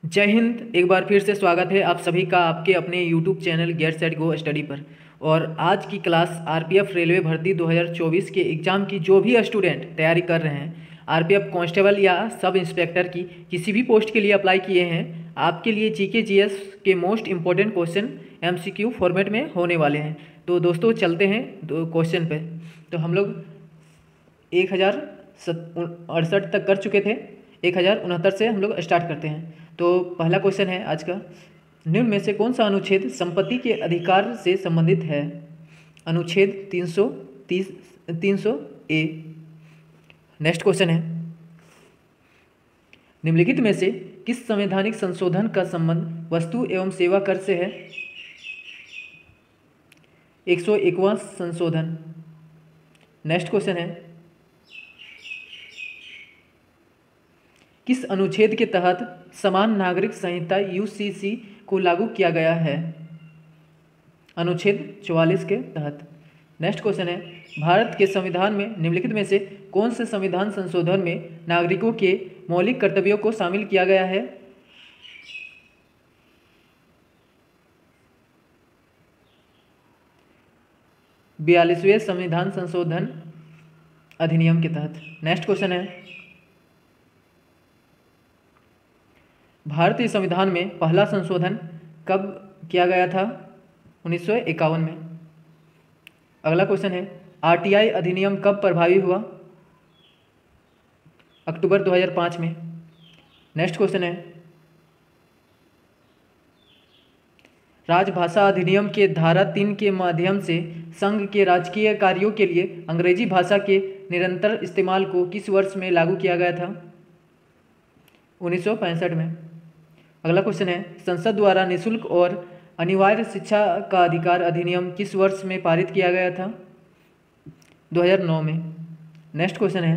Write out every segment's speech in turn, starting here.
जय हिंद। एक बार फिर से स्वागत है आप सभी का आपके अपने YouTube channel get set go study पर। और आज की क्लास आरपीएफ रेलवे भर्ती 2024 के एग्ज़ाम की जो भी स्टूडेंट तैयारी कर रहे हैं, आरपीएफ कांस्टेबल या सब इंस्पेक्टर की किसी भी पोस्ट के लिए अप्लाई किए हैं, आपके लिए जीके जीएस के most important question MCQ format में होने वाले हैं। तो दोस्तों चलते हैं दो क्वेश्चन पे। तो हम लोग 1068 तक कर चुके थे, 1069 से हम लोग स्टार्ट करते हैं। तो पहला क्वेश्चन है आज का, निम्न में से कौन सा अनुच्छेद संपत्ति के अधिकार से संबंधित है? अनुच्छेद 300 ए। नेक्स्ट क्वेश्चन है, निम्नलिखित में से किस संवैधानिक संशोधन का संबंध वस्तु एवं सेवा कर से है? 101वां संशोधन। नेक्स्ट क्वेश्चन है, किस अनुच्छेद के तहत समान नागरिक संहिता यूसीसी को लागू किया गया है? अनुच्छेद 44 के तहत। नेक्स्ट क्वेश्चन है, भारत के संविधान में निम्नलिखित में से कौन से संविधान संशोधन में नागरिकों के मौलिक कर्तव्यों को शामिल किया गया है? 42वें संविधान संशोधन अधिनियम के तहत। नेक्स्ट क्वेश्चन है, भारतीय संविधान में पहला संशोधन कब किया गया था? 1951 में। अगला क्वेश्चन है, आरटीआई अधिनियम कब प्रभावी हुआ? अक्टूबर 2005 में। नेक्स्ट क्वेश्चन है, राजभाषा अधिनियम के धारा 3 के माध्यम से संघ के राजकीय कार्यों के लिए अंग्रेजी भाषा के निरंतर इस्तेमाल को किस वर्ष में लागू किया गया था? 1965 में। अगला क्वेश्चन है, संसद द्वारा निःशुल्क और अनिवार्य शिक्षा का अधिकार अधिनियम किस वर्ष में पारित किया गया था? 2009 में। नेक्स्ट क्वेश्चन है,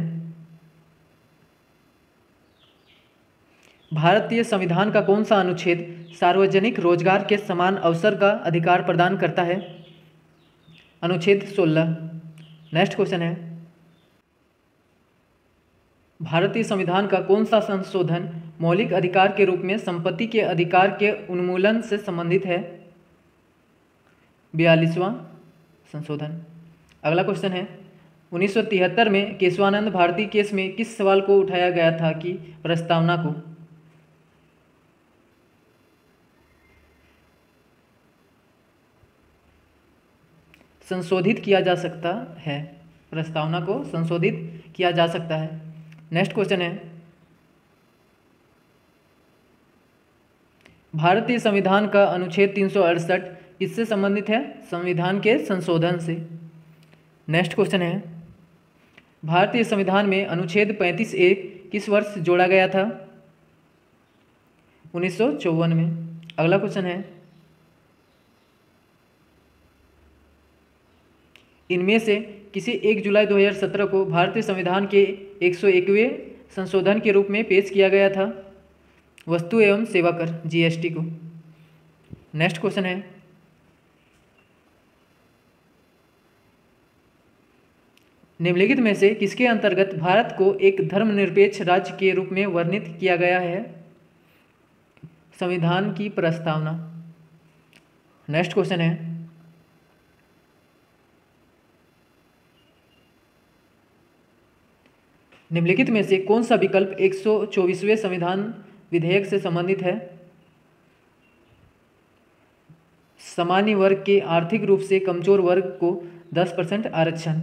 भारतीय संविधान का कौन सा अनुच्छेद सार्वजनिक रोजगार के समान अवसर का अधिकार प्रदान करता है? अनुच्छेद 16। नेक्स्ट क्वेश्चन है, भारतीय संविधान का कौन सा संशोधन मौलिक अधिकार के रूप में संपत्ति के अधिकार के उन्मूलन से संबंधित है? 42वां संशोधन। अगला क्वेश्चन है, 1973 में केशवानंद भारती केस में किस सवाल को उठाया गया था कि प्रस्तावना को संशोधित किया जा सकता है? प्रस्तावना को संशोधित किया जा सकता है। नेक्स्ट क्वेश्चन है, भारतीय संविधान का अनुच्छेद 368 किससे संबंधित है? संविधान के संशोधन से। नेक्स्ट क्वेश्चन है, भारतीय संविधान में अनुच्छेद 35A किस वर्ष जोड़ा गया था? 1954 में। अगला क्वेश्चन है, इनमें से किसी 1 जुलाई 2017 को भारतीय संविधान के 101वें संशोधन के रूप में पेश किया गया था? वस्तु एवं सेवा कर जीएसटी को। नेक्स्ट क्वेश्चन है, निम्नलिखित में से किसके अंतर्गत भारत को एक धर्मनिरपेक्ष राज्य के रूप में वर्णित किया गया है? संविधान की प्रस्तावना। नेक्स्ट क्वेश्चन है, निम्नलिखित में से कौन सा विकल्प 124वें संविधान विधेयक से संबंधित है? सामान्य वर्ग के आर्थिक रूप से कमजोर वर्ग को 10% आरक्षण,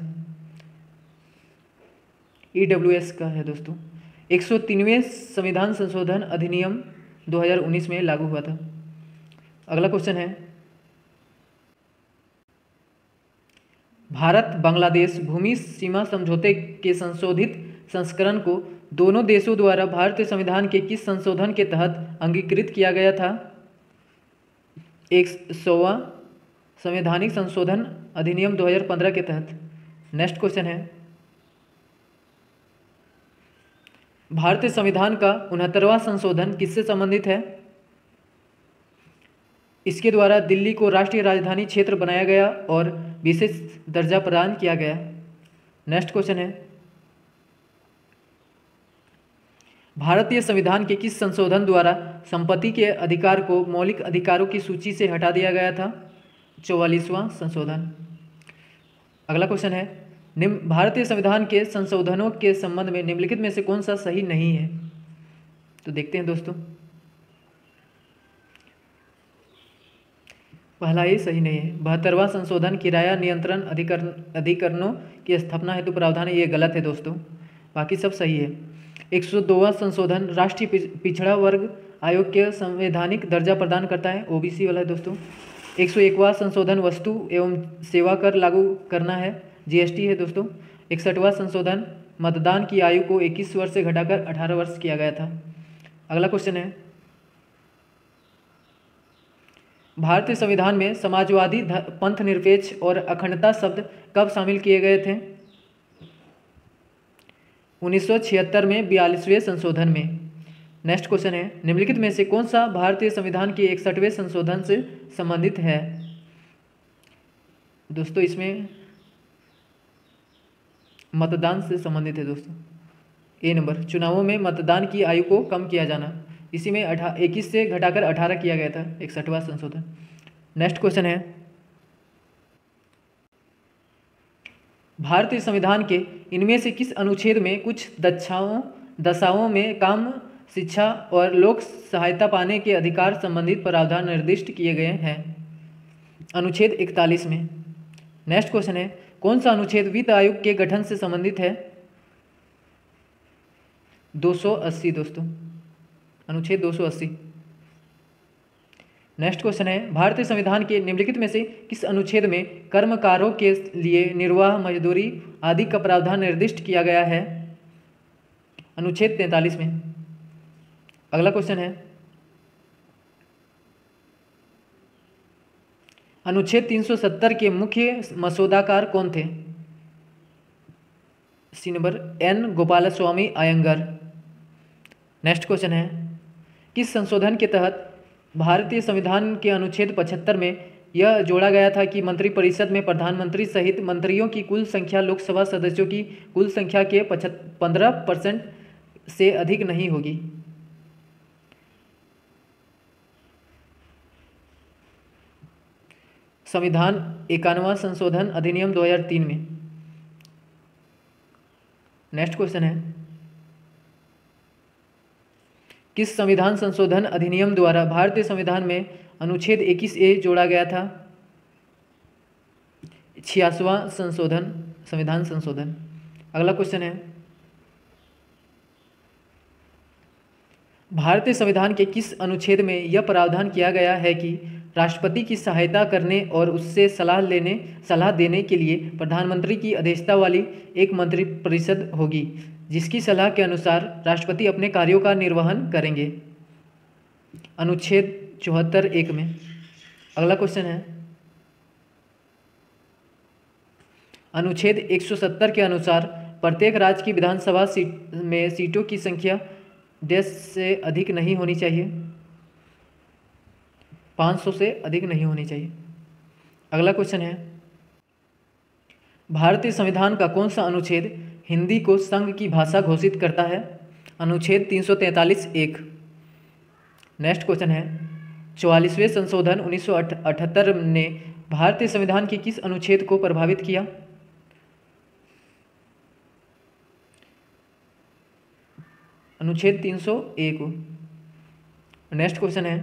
ईडब्ल्यूएस का है दोस्तों। 103वें संविधान संशोधन अधिनियम 2019 में लागू हुआ था। अगला क्वेश्चन है, भारत बांग्लादेश भूमि सीमा समझौते के संशोधित संस्करण को दोनों देशों द्वारा भारतीय संविधान के किस संशोधन के तहत अंगीकृत किया गया था? 100वां संवैधानिक संशोधन अधिनियम 2015 के तहत। नेक्स्ट क्वेश्चन है, भारतीय संविधान का 69वां संशोधन किससे संबंधित है? इसके द्वारा दिल्ली को राष्ट्रीय राजधानी क्षेत्र बनाया गया और विशेष दर्जा प्रदान किया गया। नेक्स्ट क्वेश्चन है, भारतीय संविधान के किस संशोधन द्वारा संपत्ति के अधिकार को मौलिक अधिकारों की सूची से हटा दिया गया था? 44वां संशोधन। अगला क्वेश्चन है, भारतीय संविधान के संशोधनों के संबंध में निम्नलिखित में से कौन सा सही नहीं है? तो देखते हैं दोस्तों, पहला ही सही नहीं है। 72वां संशोधन किराया नियंत्रण अधिकरणों की स्थापना हेतु प्रावधान, ये गलत है दोस्तों, बाकी सब सही है। 102वां संशोधन राष्ट्रीय पिछड़ा वर्ग आयोग के संवैधानिक दर्जा प्रदान करता है, ओबीसी वाला है दोस्तों। 101वां संशोधन वस्तु एवं सेवा कर लागू करना है, जीएसटी है दोस्तों। 61वां संशोधन मतदान की आयु को 21 वर्ष से घटाकर 18 वर्ष किया गया था। अगला क्वेश्चन है, भारतीय संविधान में समाजवादी, पंथ निरपेक्ष और अखंडता शब्द कब शामिल किए गए थे? 1976 में 42वें संशोधन में। नेक्स्ट क्वेश्चन है, निम्नलिखित में से कौन सा भारतीय संविधान के 61वें संशोधन से संबंधित है? दोस्तों इसमें मतदान से संबंधित है दोस्तों। ए नंबर, चुनावों में मतदान की आयु को कम किया जाना, इसी में 21 से घटाकर 18 किया गया था, 61वां संशोधन। नेक्स्ट क्वेश्चन है, भारतीय संविधान के इनमें से किस अनुच्छेद में कुछ दशाओं में काम, शिक्षा और लोक सहायता पाने के अधिकार संबंधित प्रावधान निर्दिष्ट किए गए हैं? अनुच्छेद 41 में। नेक्स्ट क्वेश्चन है, कौन सा अनुच्छेद वित्त आयोग के गठन से संबंधित है? 280 दोस्तों, अनुच्छेद 280। नेक्स्ट क्वेश्चन है, भारतीय संविधान के निम्नलिखित में से किस अनुच्छेद में कर्मकारों के लिए निर्वाह, मजदूरी आदि का प्रावधान निर्दिष्ट किया गया है? अनुच्छेद 43 में। अगला क्वेश्चन है, अनुच्छेद 370 के मुख्य मसौदाकार कौन थे? C number, N Gopalaswami Ayyangar. Next question है, किस संशोधन के तहत भारतीय संविधान के अनुच्छेद 75 में यह जोड़ा गया था कि मंत्रिपरिषद में प्रधानमंत्री सहित मंत्रियों की कुल संख्या लोकसभा सदस्यों की कुल संख्या के 15% से अधिक नहीं होगी? संविधान 51वां संशोधन अधिनियम 2003 में। नेक्स्ट क्वेश्चन है, किस संविधान संशोधन अधिनियम द्वारा भारतीय संविधान में अनुच्छेद 21A जोड़ा गया था? 86वां संशोधन, संविधान संशोधन। अगला क्वेश्चन है, भारतीय संविधान के किस अनुच्छेद में यह प्रावधान किया गया है कि राष्ट्रपति की सहायता करने और उससे सलाह देने के लिए प्रधानमंत्री की अध्यक्षता वाली एक मंत्रिपरिषद होगी, जिसकी सलाह के अनुसार राष्ट्रपति अपने कार्यों का निर्वहन करेंगे? अनुच्छेद 74(1) में। अगला क्वेश्चन है, अनुच्छेद 170 के अनुसार प्रत्येक राज्य की विधानसभा में सीटों की संख्या 10 से अधिक नहीं होनी चाहिए, 500 से अधिक नहीं होनी चाहिए। अगला क्वेश्चन है, भारतीय संविधान का कौन सा अनुच्छेद हिंदी को संघ की भाषा घोषित करता है? अनुच्छेद 343(1). नेक्स्ट क्वेश्चन है, 44वें संशोधन 1978 ने भारतीय संविधान के किस अनुच्छेद को प्रभावित किया? अनुच्छेद 301 को। नेक्स्ट क्वेश्चन है,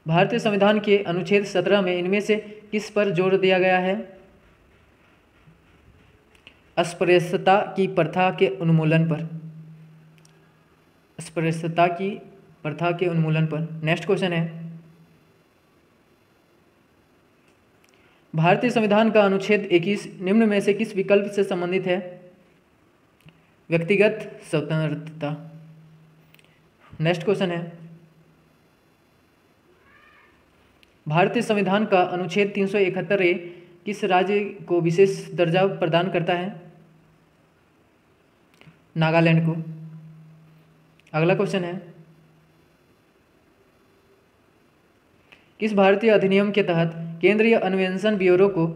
भारतीय संविधान के अनुच्छेद 17 में इनमें से किस पर जोर दिया गया है? अस्पृश्यता की प्रथा के उन्मूलन पर, अस्पृश्यता की प्रथा के उन्मूलन पर। नेक्स्ट क्वेश्चन है, भारतीय संविधान का अनुच्छेद 21 निम्न में से किस विकल्प से संबंधित है? व्यक्तिगत स्वतंत्रता। नेक्स्ट क्वेश्चन है, भारतीय संविधान का अनुच्छेद 371(a) किस राज्य को विशेष दर्जा प्रदान करता है? नागालैंड को। अगला क्वेश्चन है, किस भारतीय अधिनियम के तहत केंद्रीय अन्वेषण ब्यूरो को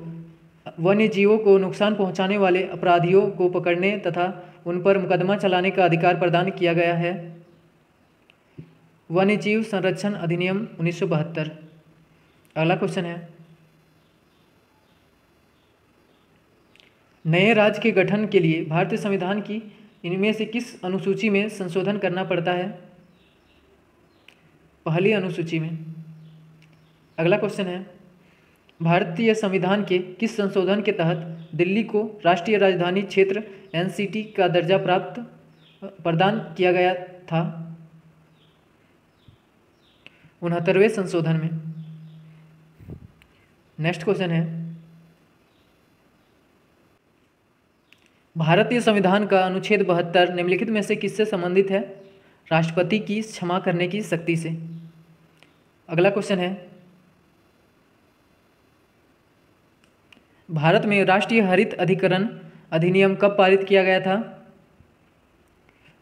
वन्य जीवों को नुकसान पहुंचाने वाले अपराधियों को पकड़ने तथा उन पर मुकदमा चलाने का अधिकार प्रदान किया गया है? वन्यजीव संरक्षण अधिनियम 1972। अगला क्वेश्चन है, नए राज्य के गठन के लिए भारतीय संविधान की इनमें से किस अनुसूची में संशोधन करना पड़ता है? पहली अनुसूची में। अगला क्वेश्चन है, भारतीय संविधान के किस संशोधन के तहत दिल्ली को राष्ट्रीय राजधानी क्षेत्र एनसीटी का दर्जा प्रदान किया गया था? 69वें संशोधन में। नेक्स्ट क्वेश्चन है, भारतीय संविधान का अनुच्छेद 72 निम्नलिखित में से किससे संबंधित है? राष्ट्रपति की क्षमा करने की शक्ति से। अगला क्वेश्चन है, भारत में राष्ट्रीय हरित अधिकरण अधिनियम कब पारित किया गया था?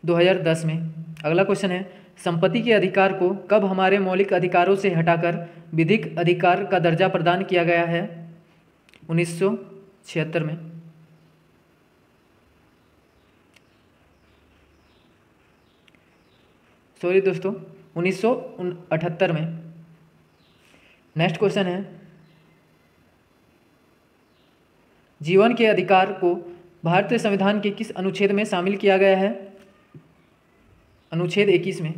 2010 में। अगला क्वेश्चन है, संपत्ति के अधिकार को कब हमारे मौलिक अधिकारों से हटाकर विधिक अधिकार का दर्जा प्रदान किया गया है? 1976 में। सॉरी दोस्तों, 1978 में। नेक्स्ट क्वेश्चन है, जीवन के अधिकार को भारतीय संविधान के किस अनुच्छेद में शामिल किया गया है? अनुच्छेद 21 में।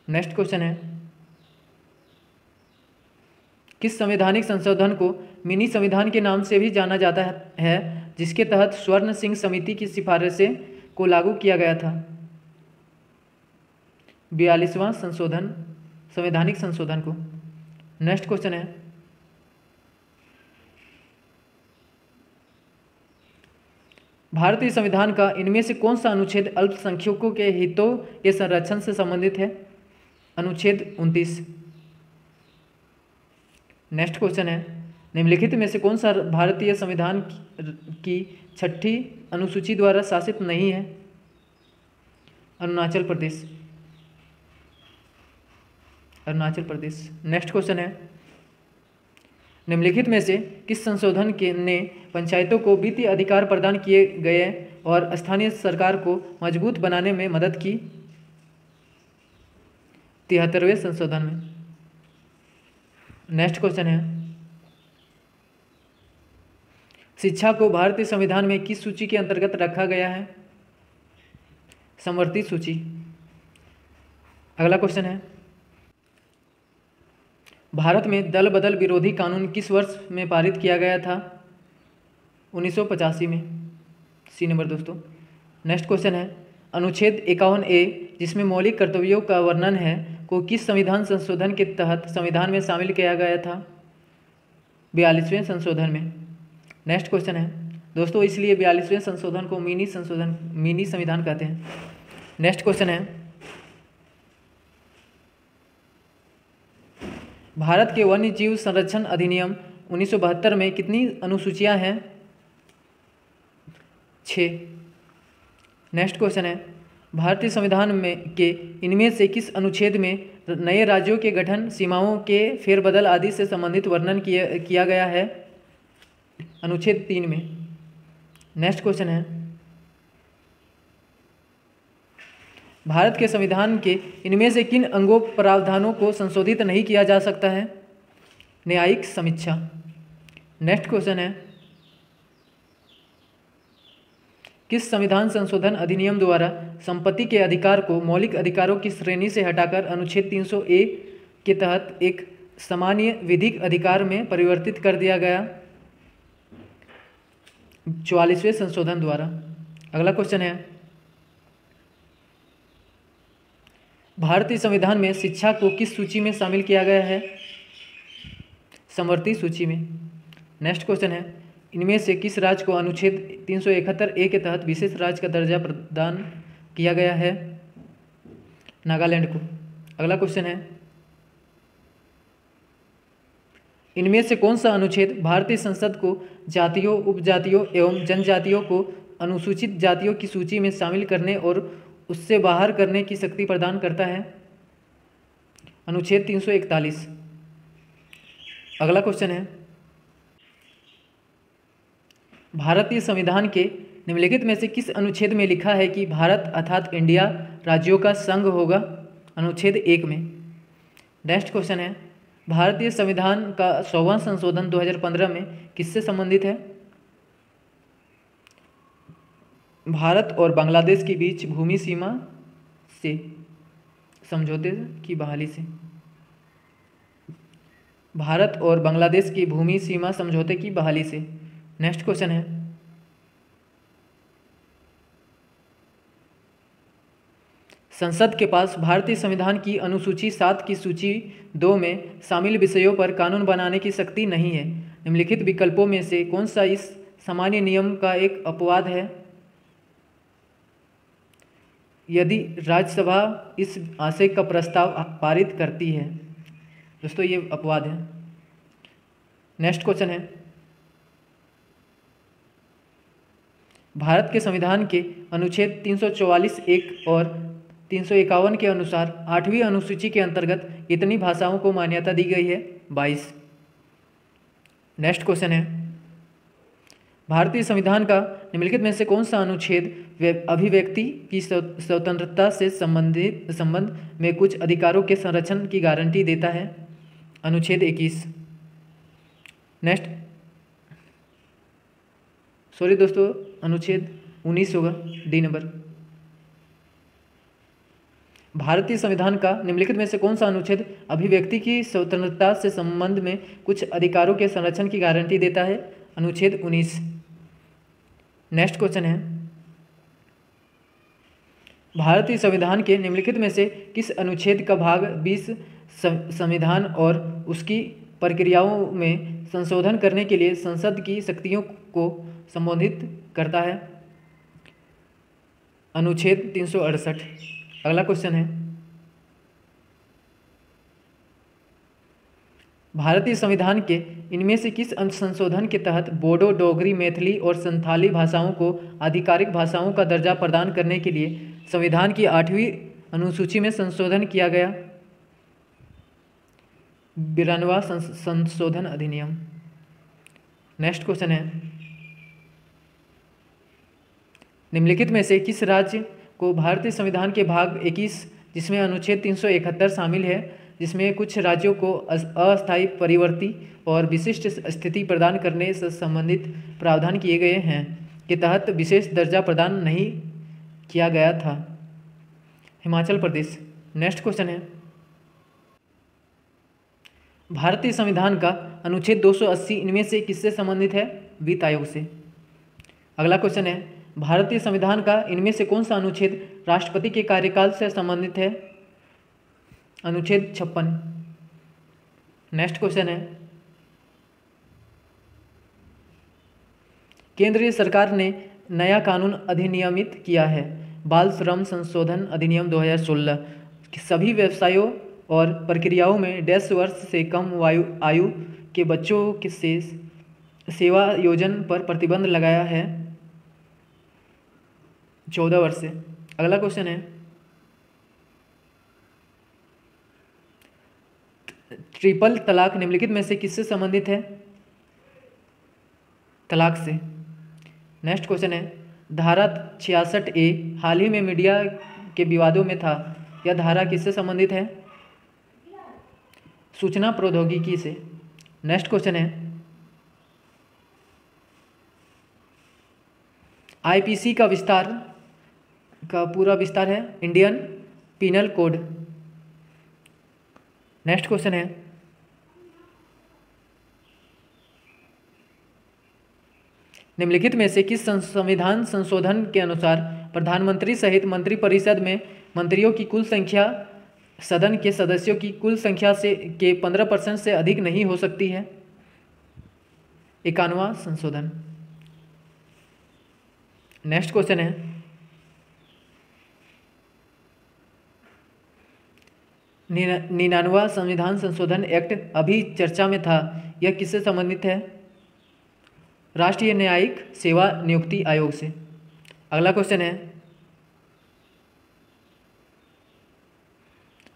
नेक्स्ट क्वेश्चन है, किस संवैधानिक संशोधन को मिनी संविधान के नाम से भी जाना जाता है, जिसके तहत स्वर्ण सिंह समिति की सिफारिशें को लागू किया गया था? 42वां संशोधन, संवैधानिक संशोधन को। नेक्स्ट क्वेश्चन है, भारतीय संविधान का इनमें से कौन सा अनुच्छेद अल्पसंख्यकों के हितों के संरक्षण से संबंधित है? अनुच्छेद 29। नेक्स्ट क्वेश्चन है, निम्नलिखित में से कौन सा भारतीय संविधान की 6ठी अनुसूची द्वारा शासित नहीं है? अरुणाचल प्रदेश। अरुणाचल प्रदेश। नेक्स्ट क्वेश्चन है, निम्नलिखित में से किस संशोधन के ने पंचायतों को वित्तीय अधिकार प्रदान किए गए और स्थानीय सरकार को मजबूत बनाने में मदद की? 73वें संशोधन में। नेक्स्ट क्वेश्चन है, शिक्षा को भारतीय संविधान में किस सूची के अंतर्गत रखा गया है? समवर्ती सूची। अगला क्वेश्चन है, भारत में दल बदल विरोधी कानून किस वर्ष में पारित किया गया था? 1985 में। सी नंबर दोस्तों। नेक्स्ट क्वेश्चन है, अनुच्छेद 51A जिसमें मौलिक कर्तव्यों का वर्णन है को किस संविधान संशोधन के तहत संविधान में शामिल किया गया था? 42वें संशोधन में। नेक्स्ट क्वेश्चन है दोस्तों, इसलिए 42वें संशोधन को मिनी संविधान कहते हैं। नेक्स्ट क्वेश्चन है, भारत के वन्य जीव संरक्षण अधिनियम 1972 में कितनी अनुसूचियां हैं? 6। नेक्स्ट क्वेश्चन है, भारतीय संविधान में के इनमें से किस अनुच्छेद में नए राज्यों के गठन, सीमाओं के फेरबदल आदि से संबंधित वर्णन किया गया है? अनुच्छेद 3 में। नेक्स्ट क्वेश्चन है, भारत के संविधान के इनमें से किन अंगों प्रावधानों को संशोधित नहीं किया जा सकता है? न्यायिक समीक्षा। नेक्स्ट क्वेश्चन है, किस संविधान संशोधन अधिनियम द्वारा संपत्ति के अधिकार को मौलिक अधिकारों की श्रेणी से हटाकर अनुच्छेद 300A के तहत एक सामान्य विधिक अधिकार में परिवर्तित कर दिया गया? 44वें संशोधन द्वारा। अगला क्वेश्चन है, भारतीय संविधान में शिक्षा को किस सूची में शामिल किया गया है? समवर्ती सूची में। नेक्स्ट क्वेश्चन है, इनमें से किस राज्य को अनुच्छेद 371A के तहत विशेष राज्य का दर्जा प्रदान किया गया है? नागालैंड को। अगला क्वेश्चन है, इनमें से कौन सा अनुच्छेद भारतीय संसद को जातियों, उपजातियों एवं जनजातियों को अनुसूचित जातियों की सूची में शामिल करने और उससे बाहर करने की शक्ति प्रदान करता है? अनुच्छेद 341। अगला क्वेश्चन है, भारतीय संविधान के निम्नलिखित में से किस अनुच्छेद में लिखा है कि भारत अर्थात इंडिया राज्यों का संघ होगा? अनुच्छेद 1 में। नेक्स्ट क्वेश्चन है, भारतीय संविधान का 100वां संशोधन 2015 में किससे संबंधित है? भारत और बांग्लादेश के बीच भूमि सीमा से समझौते की बहाली से। भारत और बांग्लादेश की भूमि सीमा समझौते की बहाली से। नेक्स्ट क्वेश्चन है, संसद के पास भारतीय संविधान की अनुसूची 7 की सूची 2 में शामिल विषयों पर कानून बनाने की शक्ति नहीं है। निम्नलिखित विकल्पों में से कौन सा इस सामान्य नियम का एक अपवाद है? यदि राज्यसभा इस आशय का प्रस्ताव पारित करती है। दोस्तों ये अपवाद है। नेक्स्ट क्वेश्चन है, भारत के संविधान के अनुच्छेद 344(1) और 351 के अनुसार 8वीं अनुसूची के अंतर्गत कितनी भाषाओं को मान्यता दी गई है? 22। नेक्स्ट क्वेश्चन है, भारतीय संविधान का निम्नलिखित में से कौन सा अनुच्छेद अभिव्यक्ति की स्वतंत्रता से संबंध में कुछ अधिकारों के संरक्षण की गारंटी देता है? अनुच्छेद 21। नेक्स्ट सॉरी दोस्तों, अनुच्छेद 19 होगा, डी नंबर। भारतीय संविधान का निम्नलिखित में से कौन सा अनुच्छेद अभिव्यक्ति की स्वतंत्रता से संबंध में कुछ अधिकारों के संरक्षण की गारंटी देता है? अनुच्छेद 19। नेक्स्ट क्वेश्चन है, भारतीय संविधान के निम्नलिखित में से किस अनुच्छेद का भाग 20 संविधान और उसकी प्रक्रियाओं में संशोधन करने के लिए संसद की शक्तियों को संबोधित करता है? अनुच्छेद 368। अगला क्वेश्चन है, भारतीय संविधान के इनमें से किस संशोधन के तहत बोडो, डोगरी, मैथिली और संथाली भाषाओं को आधिकारिक भाषाओं का दर्जा प्रदान करने के लिए संविधान की 8वीं अनुसूची में संशोधन किया गया? 92वां संशोधन अधिनियम। नेक्स्ट क्वेश्चन है, निम्नलिखित में से किस राज्य को भारतीय संविधान के भाग 21 जिसमें अनुच्छेद 371 शामिल है, जिसमें कुछ राज्यों को अस्थायी परिवर्ती और विशिष्ट स्थिति प्रदान करने से संबंधित प्रावधान किए गए हैं, के तहत विशेष दर्जा प्रदान नहीं किया गया था? हिमाचल प्रदेश। नेक्स्ट क्वेश्चन है, भारतीय संविधान का अनुच्छेद 280 इनमें से किससे संबंधित है? वित्त आयोग से। अगला क्वेश्चन है, भारतीय संविधान का इनमें से कौन सा अनुच्छेद राष्ट्रपति के कार्यकाल से संबंधित है? अनुच्छेद 56। नेक्स्ट क्वेश्चन है, केंद्रीय सरकार ने नया कानून अधिनियमित किया है, बाल श्रम संशोधन अधिनियम 2016। सभी व्यवसायों और प्रक्रियाओं में 10 वर्ष से कम आयु के बच्चों के से सेवा योजन पर प्रतिबंध लगाया है 14 वर्ष से। अगला क्वेश्चन है, ट्रिपल तलाक निम्नलिखित में से किससे संबंधित है? तलाक से। नेक्स्ट क्वेश्चन है, धारा 66A हाल ही में मीडिया के विवादों में था, यह धारा किससे संबंधित है? सूचना प्रौद्योगिकी से। नेक्स्ट क्वेश्चन है, आईपीसी का पूरा विस्तार है Indian penal code. Next question है, निम्नलिखित में से किस संविधान संशोधन के अनुसार प्रधानमंत्री सहित मंत्रिपरिषद में मंत्रियों की कुल संख्या सदन के सदस्यों की कुल संख्या से के 15% से अधिक नहीं हो सकती है? 51वां संशोधन। नेक्स्ट क्वेश्चन है, निन्यानवां संविधान संशोधन एक्ट अभी चर्चा में था, यह किससे संबंधित है? राष्ट्रीय न्यायिक सेवा नियुक्ति आयोग से। अगला क्वेश्चन है,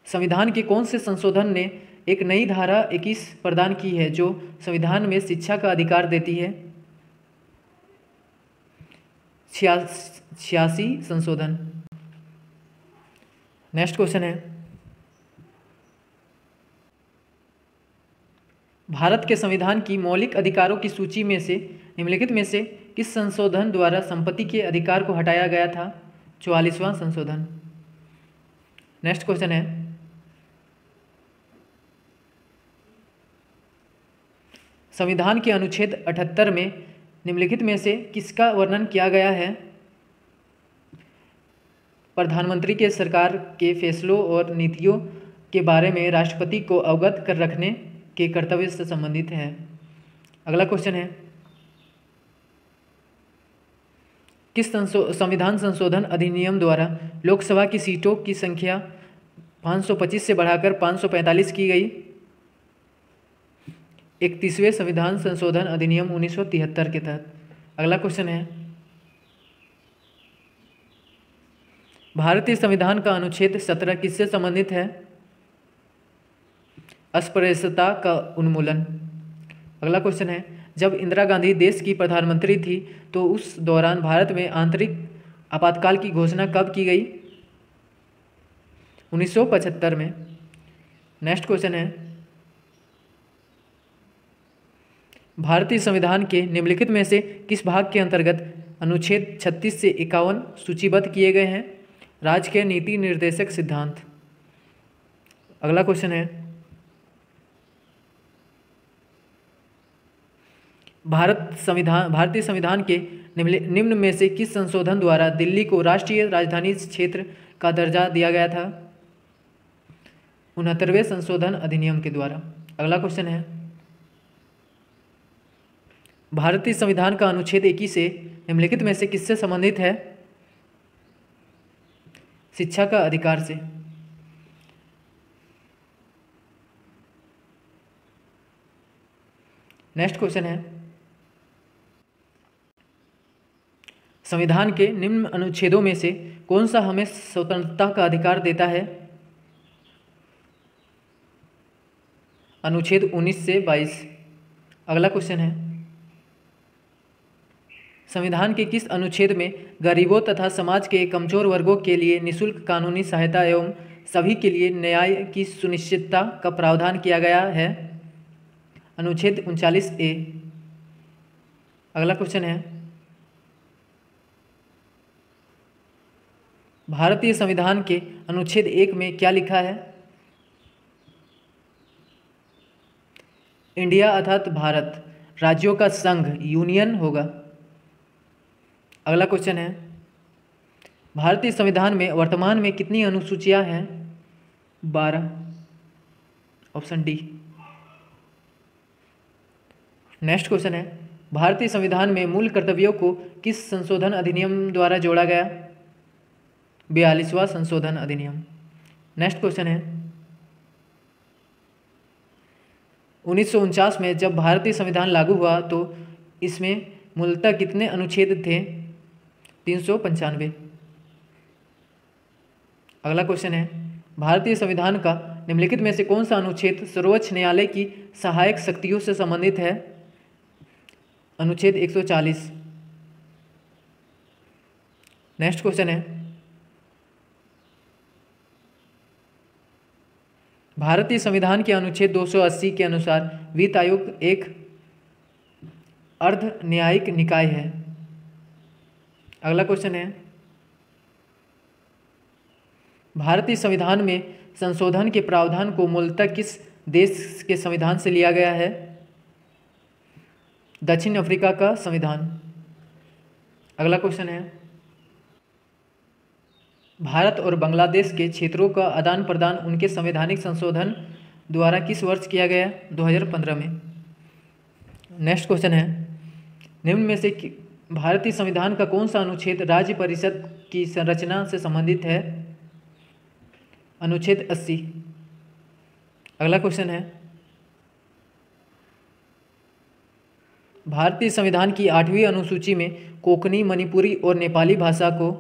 संविधान के कौन से संशोधन ने एक नई धारा 21 प्रदान की है जो संविधान में शिक्षा का अधिकार देती है? 86 संशोधन। नेक्स्ट क्वेश्चन है, भारत के संविधान की मौलिक अधिकारों की सूची में से निम्नलिखित में से किस संशोधन द्वारा संपत्ति के अधिकार को हटाया गया था? 44वां संशोधन। नेक्स्ट क्वेश्चन है, संविधान के अनुच्छेद 78 में निम्नलिखित में से किसका वर्णन किया गया है? प्रधानमंत्री के सरकार के फैसलों और नीतियों के बारे में राष्ट्रपति को अवगत कर रखने के कर्तव्य से संबंधित है। अगला क्वेश्चन है, किस संविधान संशोधन अधिनियम द्वारा लोकसभा की सीटों की संख्या 525 से बढ़ाकर 545 की गई? 31वें संविधान संशोधन अधिनियम 1973 के तहत। अगला क्वेश्चन है, भारतीय संविधान का अनुच्छेद 17 किससे संबंधित है? अस्पृश्यता का उन्मूलन। अगला क्वेश्चन है, जब इंदिरा गांधी देश की प्रधानमंत्री थी तो उस दौरान भारत में आंतरिक आपातकाल की घोषणा कब की गई? 1975 में। नेक्स्ट क्वेश्चन है, भारतीय संविधान के निम्नलिखित में से किस भाग के अंतर्गत अनुच्छेद 36 से 51 सूचीबद्ध किए गए हैं? राज्य के नीति निर्देशक सिद्धांत। अगला क्वेश्चन है, भारतीय संविधान के निम्न में से किस संशोधन द्वारा दिल्ली को राष्ट्रीय राजधानी क्षेत्र का दर्जा दिया गया था? 69वें संशोधन अधिनियम के द्वारा। अगला क्वेश्चन है, भारतीय संविधान का अनुच्छेद 21 से निम्नलिखित में से किससे संबंधित है? शिक्षा का अधिकार से। नेक्स्ट क्वेश्चन है, संविधान के निम्न अनुच्छेदों में से कौन सा हमें स्वतंत्रता का अधिकार देता है? अनुच्छेद 19 से 22। अगला क्वेश्चन है, संविधान के किस अनुच्छेद में गरीबों तथा समाज के कमजोर वर्गों के लिए निःशुल्क कानूनी सहायता एवं सभी के लिए न्याय की सुनिश्चितता का प्रावधान किया गया है? अनुच्छेद 39A। अगला क्वेश्चन है, भारतीय संविधान के अनुच्छेद 1 में क्या लिखा है? इंडिया अर्थात भारत राज्यों का संघ यूनियन होगा। अगला क्वेश्चन है, भारतीय संविधान में वर्तमान में कितनी अनुसूचियां हैं? 12। Option D. नेक्स्ट क्वेश्चन है, भारतीय संविधान में मूल कर्तव्यों को किस संशोधन अधिनियम द्वारा जोड़ा गया? 42वां संशोधन अधिनियम। नेक्स्ट क्वेश्चन है, 1949 में जब भारतीय संविधान लागू हुआ तो इसमें मूलतः कितने अनुच्छेद थे? 395। अगला क्वेश्चन है, भारतीय संविधान का निम्नलिखित में से कौन सा अनुच्छेद सर्वोच्च न्यायालय की सहायक शक्तियों से संबंधित है? अनुच्छेद 140। नेक्स्ट क्वेश्चन है, भारतीय संविधान के अनुच्छेद 280 के अनुसार वित्त आयोग एक अर्ध न्यायिक निकाय है। अगला क्वेश्चन है, भारतीय संविधान में संशोधन के प्रावधान को मूलतः किस देश के संविधान से लिया गया है? दक्षिण अफ्रीका का संविधान। अगला क्वेश्चन है, भारत और बांग्लादेश के क्षेत्रों का आदान प्रदान उनके संवैधानिक संशोधन द्वारा किस वर्ष किया गया? 2015 में। नेक्स्ट क्वेश्चन है, निम्न में से भारतीय संविधान का कौन सा अनुच्छेद राज्य परिषद की संरचना से संबंधित है? अनुच्छेद 80। अगला क्वेश्चन है, भारतीय संविधान की 8वीं अनुसूची में कोंकणी, मणिपुरी और नेपाली भाषा को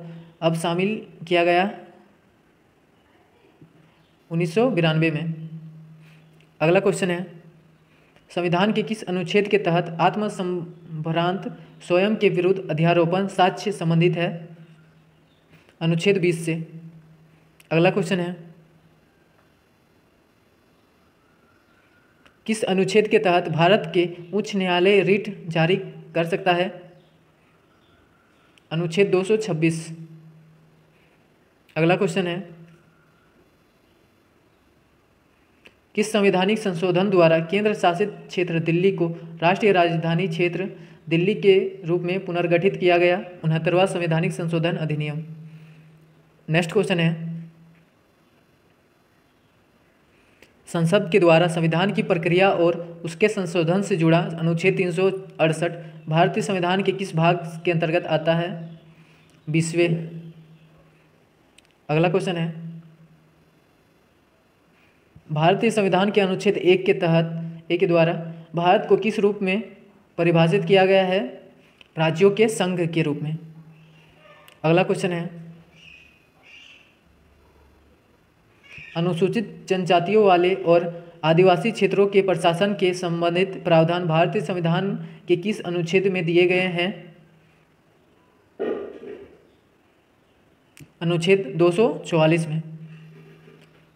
अब शामिल किया गया 1992 में। अगला क्वेश्चन है, संविधान के किस अनुच्छेद के तहत आत्मसंभव भ्रांत स्वयं के विरुद्ध अध्यारोपण साक्ष्य संबंधित है? अनुच्छेद 20 से। अगला क्वेश्चन है, किस अनुच्छेद के तहत भारत के उच्च न्यायालय रिट जारी कर सकता है? अनुच्छेद 226। अगला क्वेश्चन है, किस संवैधानिक संशोधन द्वारा केंद्र शासित क्षेत्र दिल्ली को राष्ट्रीय राजधानी क्षेत्र दिल्ली के रूप में पुनर्गठित किया गया? 69वां संवैधानिक संशोधन अधिनियम। नेक्स्ट क्वेश्चन है, संसद के द्वारा संविधान की प्रक्रिया और उसके संशोधन से जुड़ा अनुच्छेद 368 भारतीय संविधान के किस भाग के अंतर्गत आता है? 20वें। अगला क्वेश्चन है, भारतीय संविधान के अनुच्छेद 1 के तहत के द्वारा भारत को किस रूप में परिभाषित किया गया है? राज्यों के संघ के रूप में। अगला क्वेश्चन है, अनुसूचित जनजातियों वाले और आदिवासी क्षेत्रों के प्रशासन के संबंधित प्रावधान भारतीय संविधान के किस अनुच्छेद में दिए गए हैं? अनुच्छेद 244 में।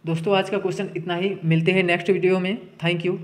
दोस्तों आज का क्वेश्चन इतना ही, मिलते हैं नेक्स्ट वीडियो में। Thank you.